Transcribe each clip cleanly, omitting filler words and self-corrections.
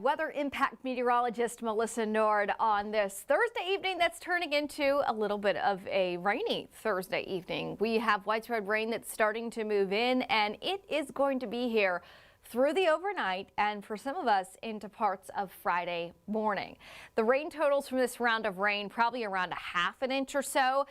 weather impact meteorologist Melissa Nord on this Thursday evening that's turning into a little bit of a rainy Thursday evening. We have widespread rain that's starting to move in, and it is going to be here through the overnight and for some of us into parts of Friday morning. The rain totals from this round of rain probably around a half an inch or so.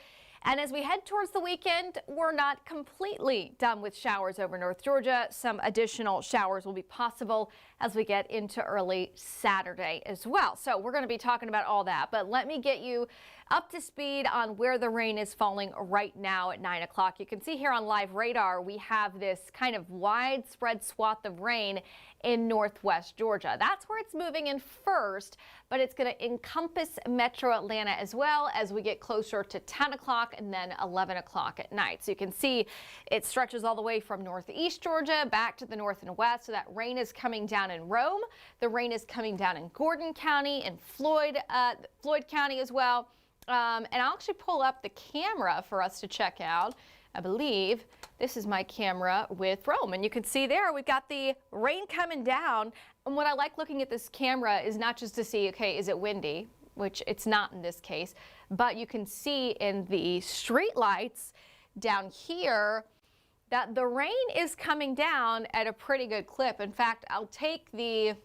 And as we head towards the weekend, we're not completely done with showers over North Georgia. Some additional showers will be possible as we get into early Saturday as well. So we're going to be talking about all that. But let me get you up to speed on where the rain is falling right now at 9 o'clock. You can see here on live radar, we have this kind of widespread swath of rain in northwest Georgia. That's where it's moving in first, but it's going to encompass metro Atlanta as well as we get closer to 10 o'clock and then 11 o'clock at night. So you can see it stretches all the way from northeast Georgia back to the north and west. So that rain is coming down in Rome. The rain is coming down in Gordon County and Floyd County as well. And I'll actually pull up the camera for us to check out. I believe this is my camera with Rome, and you can see there we've got the rain coming down. And what I like looking at this camera is not just to see, okay, is it windy, which it's not in this case, but you can see in the street lights down here that the rain is coming down at a pretty good clip. In fact, I'll take the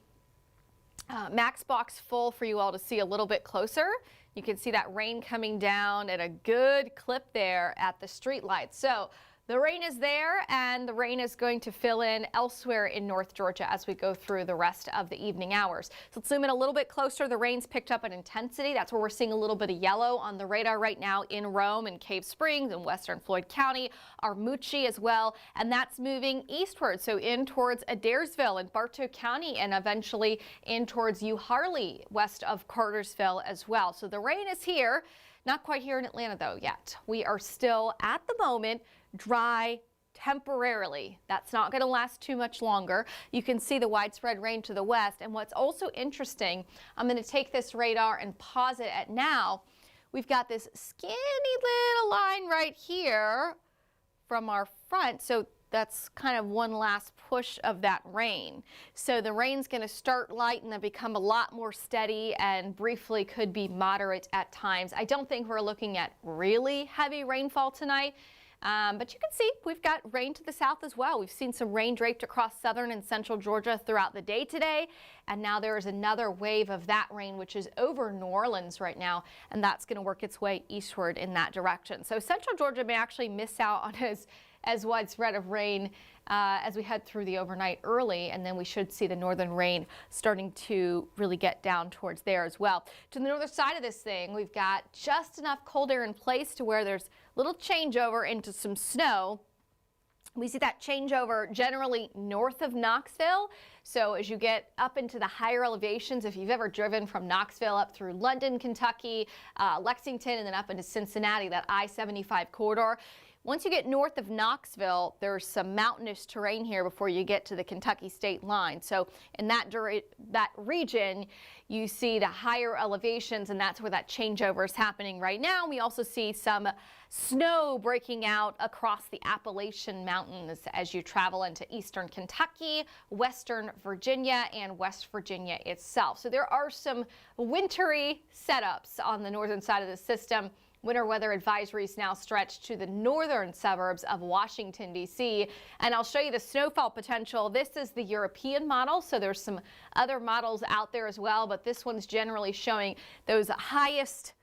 max box full for you all to see a little bit closer. You can see that rain coming down at a good clip there at the street lights. So the rain is there, and the rain is going to fill in elsewhere in North Georgia as we go through the rest of the evening hours. So let's zoom in a little bit closer. The rain's picked up in intensity. That's where we're seeing a little bit of yellow on the radar right now in Rome and Cave Springs and western Floyd County, Armuchee as well, and that's moving eastward, so in towards Adairsville and Bartow County and eventually in towards Harley west of Cartersville as well. So the rain is here. Not quite here in Atlanta though yet. We are still at the moment dry temporarily. That's not going to last too much longer. You can see the widespread rain to the west. And what's also interesting, I'm going to take this radar and pause it at now. We've got this skinny little line right here from our front. So that's kind of one last push of that rain. So the rain's going to start light and then become a lot more steady and briefly could be moderate at times. I don't think we're looking at really heavy rainfall tonight. But you can see we've got rain to the south as well. We've seen some rain draped across southern and central Georgia throughout the day today. And now there is another wave of that rain, which is over New Orleans right now. And that's going to work its way eastward in that direction. So central Georgia may actually miss out on as widespread of rain as we head through the overnight early, and then we should see the northern rain starting to really get down towards there as well. To the northern side of this thing, we've got just enough cold air in place to where there's a little changeover into some snow. We see that changeover generally north of Knoxville. So as you get up into the higher elevations, if you've ever driven from Knoxville up through London, Kentucky, Lexington, and then up into Cincinnati, that I-75 corridor, once you get north of Knoxville, there's some mountainous terrain here before you get to the Kentucky state line. So in that region, you see the higher elevations, and that's where that changeover is happening right now. We also see some snow breaking out across the Appalachian Mountains as you travel into eastern Kentucky, western Virginia, and West Virginia itself. So there are some wintry setups on the northern side of the system. Winter weather advisories now stretch to the northern suburbs of Washington, D.C. And I'll show you the snowfall potential. This is the European model, so there's some other models out there as well, but this one's generally showing those highest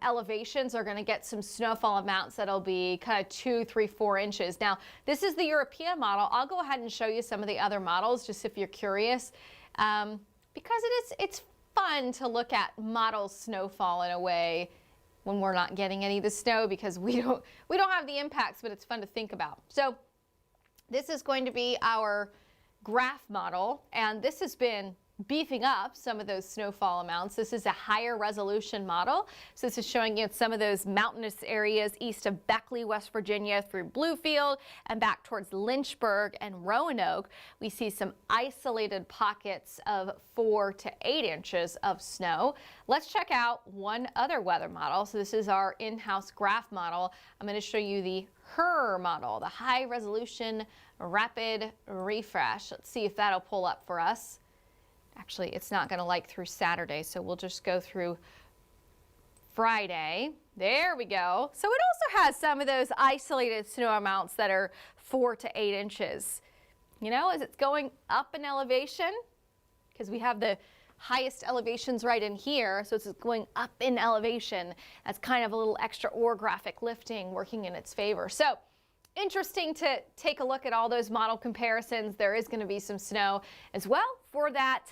elevations are going to get some snowfall amounts that'll be kind of 2, 3, 4 inches. Now, this is the European model. I'll go ahead and show you some of the other models just if you're curious, because it's fun to look at model snowfall in a way when we're not getting any of the snow, because we don't have the impacts, but it's fun to think about. So this is going to be our graph model, and this has been beefing up some of those snowfall amounts. This is a higher resolution model. So this is showing you some of those mountainous areas east of Beckley, West Virginia through Bluefield and back towards Lynchburg and Roanoke. We see some isolated pockets of 4 to 8 inches of snow. Let's check out one other weather model. So this is our in-house graph model. I'm going to show you the HRRR model, the high resolution rapid refresh. Let's see if that'll pull up for us. Actually, it's not going to like through Saturday, so we'll just go through Friday. There we go. So it also has some of those isolated snow amounts that are 4 to 8 inches. You know, as it's going up in elevation, because we have the highest elevations right in here, so it's going up in elevation. That's kind of a little extra orographic lifting working in its favor. So interesting to take a look at all those model comparisons. There is going to be some snow as well for that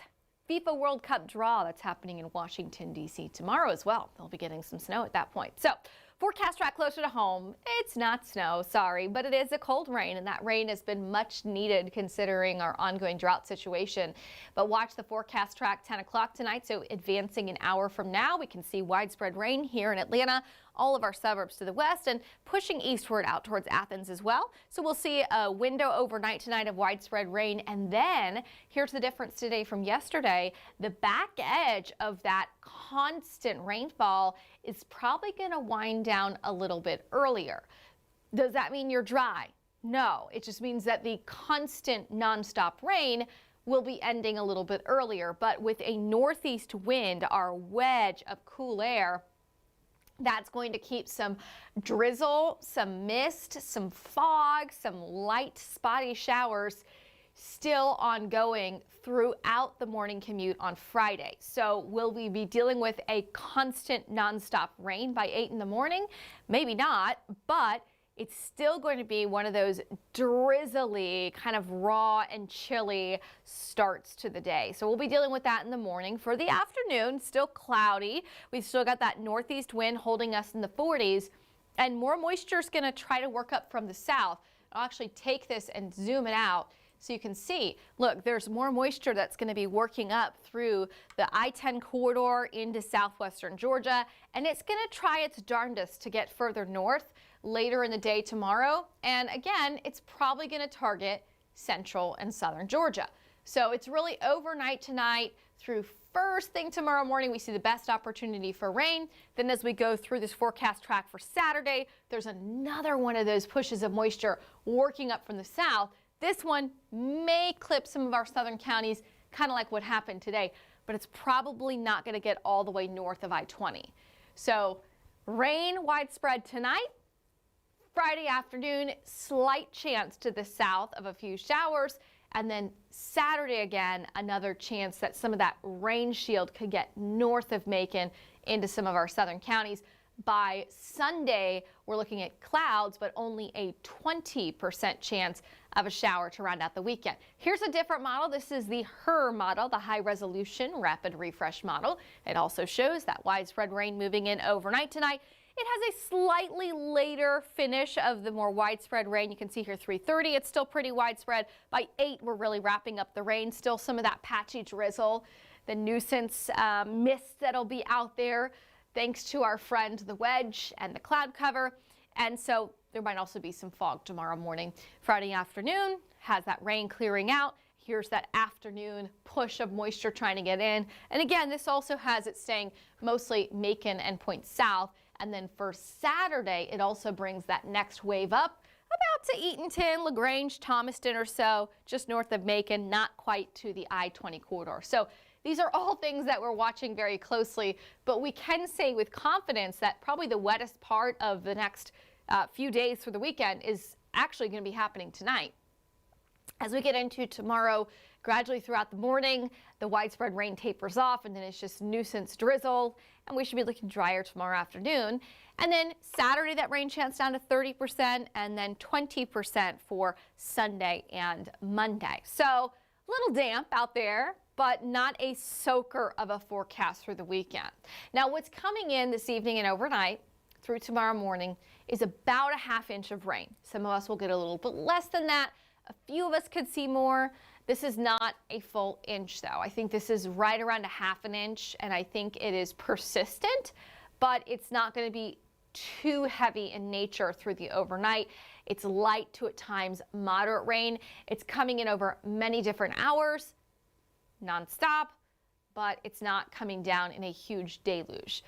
FIFA World Cup draw that's happening in Washington, D.C. tomorrow as well. They'll be getting some snow at that point. So forecast track closer to home. It's not snow, sorry, but it is a cold rain, and that rain has been much needed considering our ongoing drought situation. But watch the forecast track 10 o'clock tonight, so advancing an hour from now, we can see widespread rain here in Atlanta, all of our suburbs to the west, and pushing eastward out towards Athens as well. So we'll see a window overnight tonight of widespread rain, and then here's the difference today from yesterday. The back edge of that constant rainfall is probably going to wind down a little bit earlier. Does that mean you're dry? No, it just means that the constant nonstop rain will be ending a little bit earlier, but with a northeast wind, our wedge of cool air, that's going to keep some drizzle, some mist, some fog, some light spotty showers still ongoing throughout the morning commute on Friday. So will we be dealing with a constant nonstop rain by 8 in the morning? Maybe not, but it's still going to be one of those drizzly, kind of raw and chilly starts to the day. So we'll be dealing with that in the morning. For the afternoon, still cloudy. We've still got that northeast wind holding us in the 40s, and more moisture is going to try to work up from the south. I'll actually take this and zoom it out so you can see. Look, there's more moisture that's going to be working up through the I-10 corridor into southwestern Georgia, and it's going to try its darndest to get further north later in the day tomorrow. And again, it's probably going to target central and southern Georgia. So it's really overnight tonight through first thing tomorrow morning. We see the best opportunity for rain. Then as we go through this forecast track for Saturday, there's another one of those pushes of moisture working up from the south. This one may clip some of our southern counties, kind of like what happened today, but it's probably not going to get all the way north of I-20. So rain widespread tonight. Friday afternoon, slight chance to the south of a few showers. And then Saturday again, another chance that some of that rain shield could get north of Macon into some of our southern counties. By Sunday, we're looking at clouds, but only a 20% chance of a shower to round out the weekend. Here's a different model. This is the HER model, the high resolution rapid refresh model. It also shows that widespread rain moving in overnight tonight. It has a slightly later finish of the more widespread rain. You can see here 3:30, it's still pretty widespread. By 8, we're really wrapping up the rain. Still some of that patchy drizzle, the nuisance mist that'll be out there thanks to our friend the wedge and the cloud cover. And so there might also be some fog tomorrow morning. Friday afternoon has that rain clearing out. Here's that afternoon push of moisture trying to get in. And again, this also has it staying mostly Macon and Point South. And then for Saturday, it also brings that next wave up about to Eatonton, LaGrange, Thomaston or so, just north of Macon, not quite to the I-20 corridor. So these are all things that we're watching very closely, but we can say with confidence that probably the wettest part of the next few days for the weekend is actually going to be happening tonight. As we get into tomorrow, gradually throughout the morning, the widespread rain tapers off, and then it's just nuisance drizzle, and we should be looking drier tomorrow afternoon. And then Saturday, that rain chance down to 30%, and then 20% for Sunday and Monday. So a little damp out there, but not a soaker of a forecast for the weekend. Now, what's coming in this evening and overnight through tomorrow morning is about a ½ inch of rain. Some of us will get a little bit less than that. A few of us could see more. This is not a full inch, though. I think this is right around a ½ inch, and I think it is persistent, but it's not going to be too heavy in nature through the overnight. It's light to at times moderate rain. It's coming in over many different hours, nonstop, but it's not coming down in a huge deluge.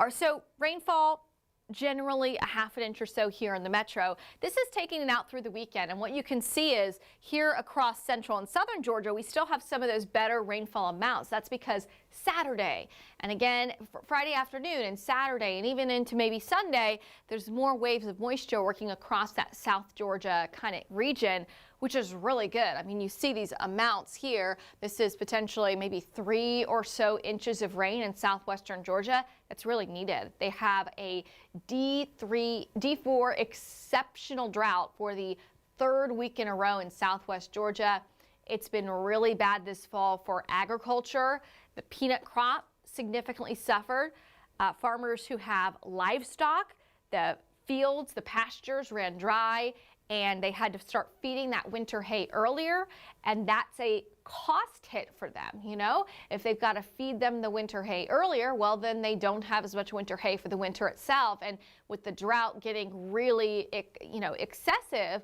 So rainfall generally a half an inch or so here in the metro. This is taking it out through the weekend, and what you can see is here across central and southern Georgia, we still have some of those better rainfall amounts. That's because Saturday, and again Friday afternoon and Saturday, and even into maybe Sunday, there's more waves of moisture working across that South Georgia kind of region, which is really good. I mean, you see these amounts here. This is potentially maybe 3 or so inches of rain in southwestern Georgia. That's really needed. They have a D4 exceptional drought for the 3rd week in a row in southwest Georgia. It's been really bad this fall for agriculture. The peanut crop significantly suffered. Farmers who have livestock, the fields, the pastures ran dry, and they had to start feeding that winter hay earlier, and that's a cost hit for them. You know, if they've got to feed them the winter hay earlier, well, then they don't have as much winter hay for the winter itself. And with the drought getting really, excessive,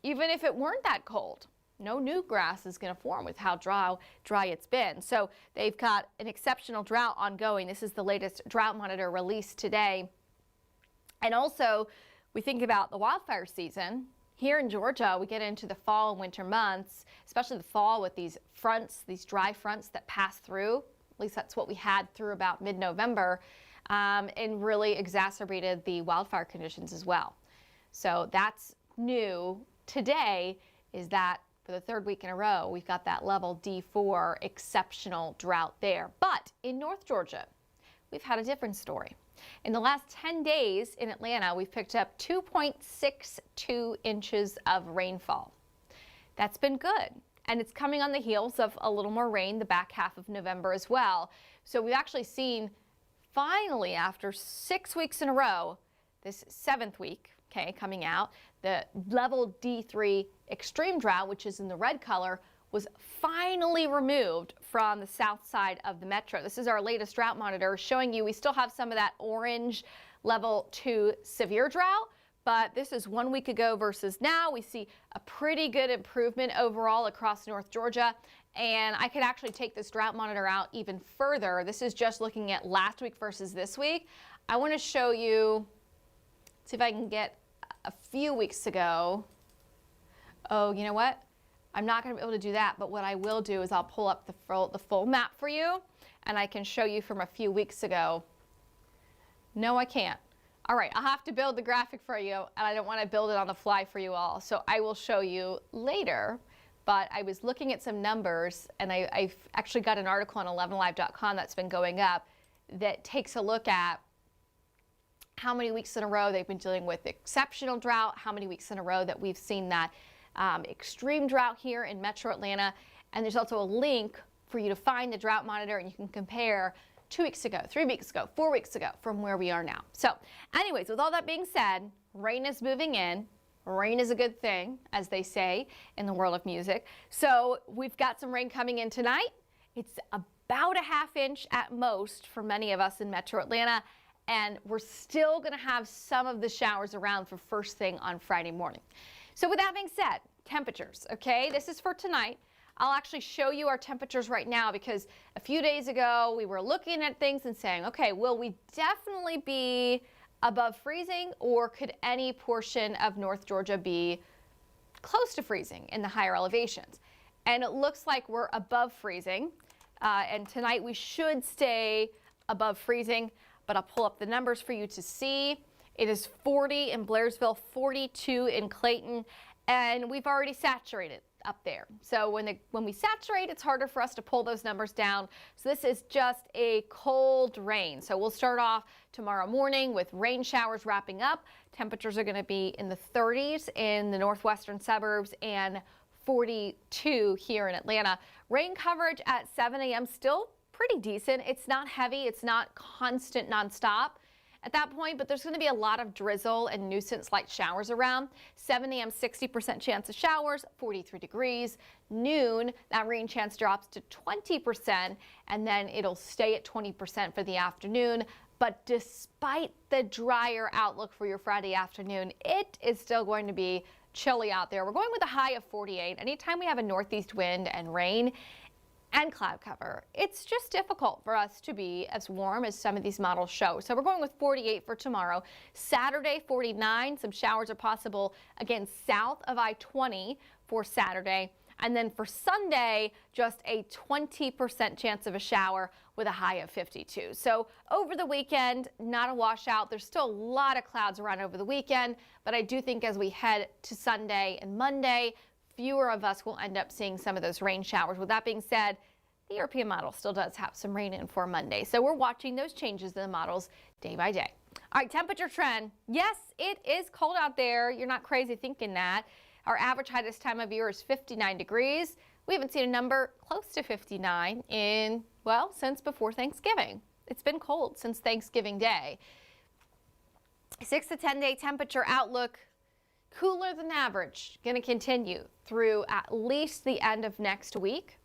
even if it weren't that cold, no new grass is going to form with how dry it's been. So they've got an exceptional drought ongoing. This is the latest drought monitor released today. And also, we think about the wildfire season. Here in Georgia, we get into the fall and winter months, especially the fall with these fronts, these dry fronts that pass through. At least that's what we had through about mid-November, and really exacerbated the wildfire conditions as well. So that's new today, is that for the 3rd week in a row, we've got that level D4 exceptional drought there. But in North Georgia, we've had a different story. In the last 10 days in Atlanta, we've picked up 2.62 inches of rainfall. That's been good, and it's coming on the heels of a little more rain the back half of November as well. So we've actually seen, finally, after 6 weeks in a row, this 7th week, coming out, the level D3 extreme drought, which is in the red color, was finally removed from the south side of the metro. This is our latest drought monitor showing you we still have some of that orange level 2 severe drought, but this is 1 week ago versus now. We see a pretty good improvement overall across North Georgia, and I could actually take this drought monitor out even further. This is just looking at last week versus this week. I want to show you, see if I can get a few weeks ago. Oh, you know what? I'm not going to be able to do that, but what I will do is I'll pull up the full map for you, and I can show you from a few weeks ago. No, I can't. All right, I'll have to build the graphic for you, and I don't want to build it on the fly for you all, so I will show you later. But I was looking at some numbers, and I've actually got an article on 11live.com that's been going up that takes a look at how many weeks in a row they've been dealing with exceptional drought, how many weeks in a row that we've seen that extreme drought here in Metro Atlanta. And there's also a link for you to find the drought monitor, and you can compare 2 weeks ago, 3 weeks ago, 4 weeks ago from where we are now. So anyways, with all that being said, rain is moving in. Rain is a good thing, as they say in the world of music. So we've got some rain coming in tonight. It's about a ½ inch at most for many of us in Metro Atlanta. And we're still going to have some of the showers around for first thing on Friday morning. So with that being said, temperatures, okay? This is for tonight. I'll actually show you our temperatures right now because a few days ago we were looking at things and saying, okay, will we definitely be above freezing, or could any portion of North Georgia be close to freezing in the higher elevations? And it looks like we're above freezing, and tonight we should stay above freezing, but I'll pull up the numbers for you to see. It is 40 in Blairsville, 42 in Clayton, and we've already saturated up there. So when we saturate, it's harder for us to pull those numbers down. So this is just a cold rain. So we'll start off tomorrow morning with rain showers wrapping up. Temperatures are going to be in the 30s in the northwestern suburbs and 42 here in Atlanta. Rain coverage at 7 a.m. still pretty decent. It's not heavy. It's not constant nonstop at that point, but there's going to be a lot of drizzle and nuisance light showers around. 7 a.m. 60% chance of showers, 43 degrees. Noon, that rain chance drops to 20%, and then it'll stay at 20% for the afternoon. But despite the drier outlook for your Friday afternoon, it is still going to be chilly out there. We're going with a high of 48. Anytime we have a northeast wind and rain, and cloud cover. It's just difficult for us to be as warm as some of these models show. So we're going with 48 for tomorrow. Saturday, 49. Some showers are possible again south of I-20 for Saturday. And then for Sunday, just a 20% chance of a shower with a high of 52. So over the weekend, not a washout. There's still a lot of clouds around over the weekend, but I do think as we head to Sunday and Monday, fewer of us will end up seeing some of those rain showers. With that being said, the European model still does have some rain in for Monday. So we're watching those changes in the models day by day. All right, temperature trend. Yes, it is cold out there. You're not crazy thinking that. Our average high this time of year is 59 degrees. We haven't seen a number close to 59 in, well, since before Thanksgiving. It's been cold since Thanksgiving Day. 6 to 10 day temperature outlook, cooler than average, going to continue through at least the end of next week.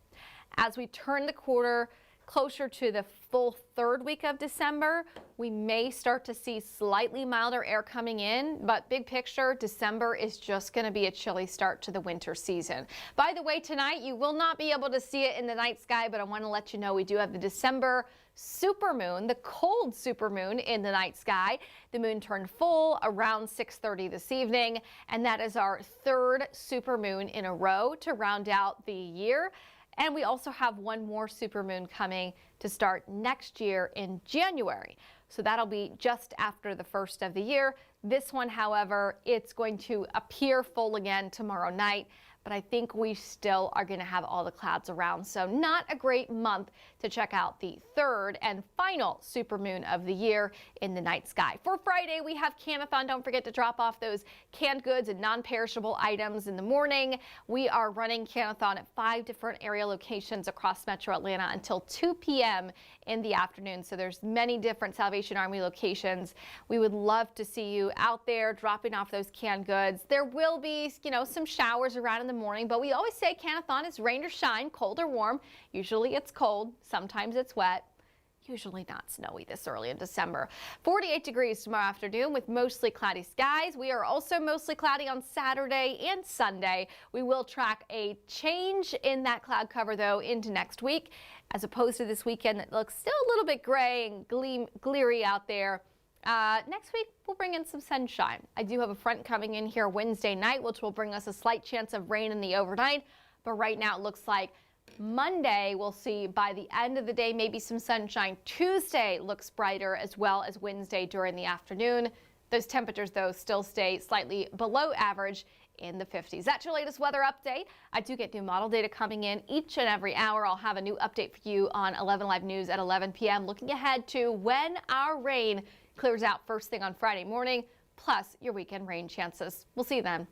As we turn the quarter closer to the full third week of December, we may start to see slightly milder air coming in, but big picture, December is just going to be a chilly start to the winter season. By the way, tonight you will not be able to see it in the night sky, but I want to let you know we do have the December supermoon, the cold supermoon in the night sky. The moon turned full around 6:30 this evening, and that is our third supermoon in a row to round out the year. And we also have one more supermoon coming to start next year in January. So that'll be just after the first of the year. This one, however, it's going to appear full again tomorrow night, but I think we still are going to have all the clouds around. So not a great month to check out the third and final supermoon of the year in the night sky. For Friday, we have Canathon. Don't forget to drop off those canned goods and non-perishable items in the morning. We are running Canathon at 5 different area locations across Metro Atlanta until 2 p.m. in the afternoon. So there's many different Salvation Army locations. We would love to see you out there dropping off those canned goods. There will be, some showers around in the morning, but we always say Canathon is rain or shine, cold or warm. Usually it's cold, sometimes it's wet. Usually not snowy this early in December. 48 degrees tomorrow afternoon with mostly cloudy skies. We are also mostly cloudy on Saturday and Sunday. We will track a change in that cloud cover, though, into next week, as opposed to this weekend that looks still a little bit gray and glary out there. Next week, we'll bring in some sunshine. I do have a front coming in here Wednesday night, which will bring us a slight chance of rain in the overnight. But right now, it looks like Monday, we'll see by the end of the day, maybe some sunshine. Tuesday looks brighter, as well as Wednesday during the afternoon. Those temperatures, though, still stay slightly below average in the 50s. That's your latest weather update. I do get new model data coming in each and every hour. I'll have a new update for you on 11 Live News at 11 p.m. looking ahead to when our rain clears out first thing on Friday morning, plus your weekend rain chances. We'll see you then.